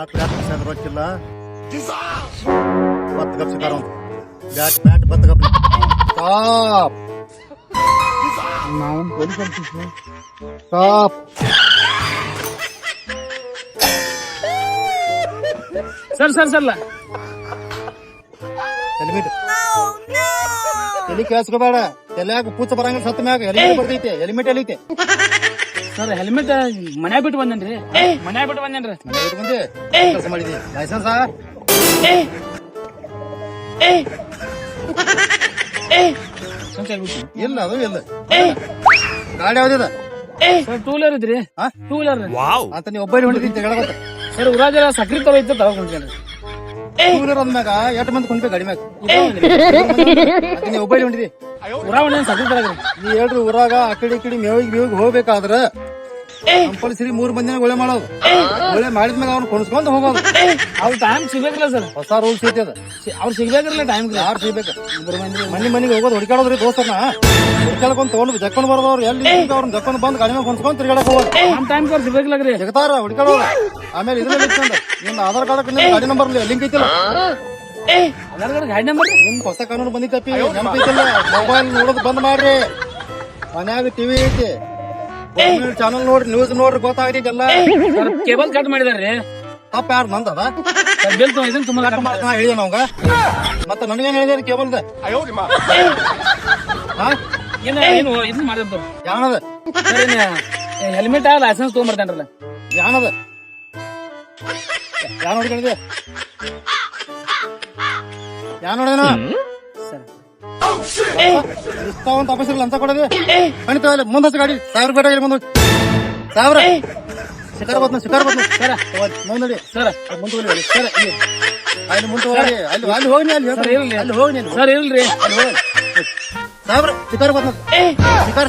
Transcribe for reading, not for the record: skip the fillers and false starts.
ಯಾಕೆ ರೊಕ್ಕಿಲ್ಲ ಬತ್ ಗಪ್ ಸಿಕ್ಕಾರ ಬ್ಯಾಟ್ ಬ್ಯಾಟ್ ಬತ್ ಗಪ್ ಸ್ಟಾಪ್ ನಾವು stop sir sir sir helmet ತಲೆ ಕೇಳಿಸ್ಕೋಬೇಡ ತಲೆಯಾಗ ಪೂಚ ಬರಂಗ ಸತ್ತ ಮ್ಯಾಗ ಹೆಲ್ಮೆಟ್ ಬರ್ತೈತೆ ಹೆಲ್ಮೆಟ್ ಎಲ್ಲಿತೆ ಸರ್ ಹೆಲ್ಮೆಟ್ ಮನ್ಯಾಗ ಬಿಟ್ಟು ಬಂದೇನ್ರಿ ಮನ್ಯಾಗ ಬಿಟ್ಟು ಬಂದೇನ್ರಿ ಮನೆ ಬಿಟ್ಟು ಬಂದೆ ಕೆಲಸ ಮಾಡಿದಿ ಲೈಸೆನ್ಸ್ ಇಲ್ಲ ಅದು ಇಲ್ಲ ಗಾಡಿ ಯಾವ್ದಿದ ಸರ್ ಟೂ ವೀಲರ್ ಇದ್ರಿ ಟೂ ವೀಲರ್ ಅಂತ ನೀವು ಒಬ್ಬರಿ ಹೊಂದಿದ್ದೀನಿ ಹೇಳಬೇಕ ಸರ್ ಊರಾಗ ಸಕ್ರಿ ತಗೋ ಇತ್ತು ತಗೊಂಡ್ರಿ ಟೂ ವೀಲರ್ ಅಂದ್ಮ್ಯಾಗ ಎಷ್ಟು ಮಂದಿ ಕುಂತ ಗಾಡಿ ಮ್ಯಾಗ ನೀವು ಒಬ್ಬರಿ ಹೊಂದಿದಿ ಊರಾಗ ಒಂದ್ ಸಕ್ರಿ ತಗೊಂಡ್ರಿ ನೀ ಹೇಳ್ರಿ ಊರಾಗ ಆ ಕಡೆ ಈ ಕಡೆ ಮೇವಿಗೆ ಹೋಗ್ಬೇಕಾದ್ರ ಕಂಪಲ್ಸರಿ 3 ಮಂದಿನ ಒಳ್ಳೆ ಮಾಡೋದು ಒಳ್ಳೆ ಮಾಡಿದ್ಮ್ಯಾಗ ಅವ್ನು ಕೊಣಿಸ್ಕೊಂಡ್ ಹೋಗೋದು ಅವ್ರ ಟೈಮ್ ಸಿಗ್ಬೇಕಲ್ಲ ಸರ್ ಹೊಸ ರೂಲ್ಸ್ ಐತಿ ಅದ ಅವ್ರು ಸಿಗ್ಬೇಕಿರಲ್ಲ ಟೈಮ್ ಯಾರು ಸಿಗ್ಬೇಕು ಮನಿಗೆ ಹೋಗೋದು ಹುಡುಕಾಡೋದ್ರಿ ದೋಸ್ತರ್ನ ಹುಡುಕಾಡ್ಕೊಂಡ್ ತಗೊಂಡು ಜಕ್ಕೊಂಡ್ ಬರೋದವ್ರು ಎಲ್ಲಿ ಅವ್ರನ್ನ ಜಕ್ಕೊಂಡ್ ಬಂದ್ ಗಾಡಿ ಮ್ಯಾಗ ಹೊಂದ್ಕೊಂಡ್ ತಿರ್ಗಾಡಕ್ ಹೋಗೋದು ನಮ್ ಟೈಮ್ ಅವ್ರು ಸಿಗ್ಬೇಕಿಲ್ಲ ಜಗತಾರ ಹುಡುಕಾಡೋದು ಆಮೇಲೆ ಇದ್ರಲ್ಲಿ ಇಟ್ಕೊಂಡ ನಿನ್ನ ಆಧಾರ್ ಕಾರ್ಡ್ ಗಾಡಿ ನಂಬರ್ ಲಿಂಕ್ ಐತಿಲ್ಲ ಗಾಡಿ ನಂಬರ್ ನಿಮ್ ಹೊಸ ಕಾನೂನು ಬಂದಿತ್ತಪ್ಪಿ ನೆನಪೈತಿಲ್ಲ ಮೊಬೈಲ್ ನೋಡೋದು ಬಂದ್ ಮಾಡ್ರಿ ಮನ್ಯಾಗ ಟಿವಿ ಐತಿ ಚಾನಲ್ ನೋಡ್ರಿ ನ್ಯೂಸ್ ನೋಡ್ರಿ ಗೊತ್ತಾಗೈತಿಲ್ಲ ಕೇಬಲ್ ಕಟ್ ಮಾಡಿದಾರ್ರಿ ತಪ್ಪ ಯಾರು ನಂದದ ಬಿಲ್ ಇದನ್ನ ತುಂಬಾ ಹೇಳಿದ ನಾವ್ ಮತ್ತ ನನಗೇನ್ ಹೇಳಿದಾರೆ ಕೇಬಲ್ದ ಏನು ಇದನ್ನ ಮಾಡಿದ್ರು ಯಾಣದ ಹೆಲ್ಮೆಟ್ ಲೈಸೆನ್ಸ್ ತಗೊಂಡ್ಬರ್ತೇನ್ರಲ್ಲ ಯಾಣದ ಯಾನ್ ನೋಡ್ಕೊಂಡಿದೆ ಯಾನ್ ನೋಡಿದೇನ ಇರ್ತಾವಂತ ಆಫೀಸರ್ಗಳು ಅಂತ ಕೊಡದೆ ಅಣಿತಾವಲ್ಲ ಮುಂದೆ ಗಾಡಿ 1000 ರೂಪಾಯಿ ಇಲ್ಲಿ ಮುಂದೆ 1000 ಶಿಕಾರ ಬತ್ನ ಸರ ಮುಂದೆ ಸರ್ ಮುಂದೆ ಸರ್ ಅಲ್ಲಿ ಮುಂದೆ ಹೋಗಿ ಅಲ್ಲಿ ಹೋಗಿ ಅಲ್ಲಿ ಹೋಗಿ ಸರ್ ಇಲ್ರಿ ಅಲ್ಲಿ ಹೋಗಿ 1000 ಶಿಕಾರ ಬತ್ನ ಶಿಕಾರ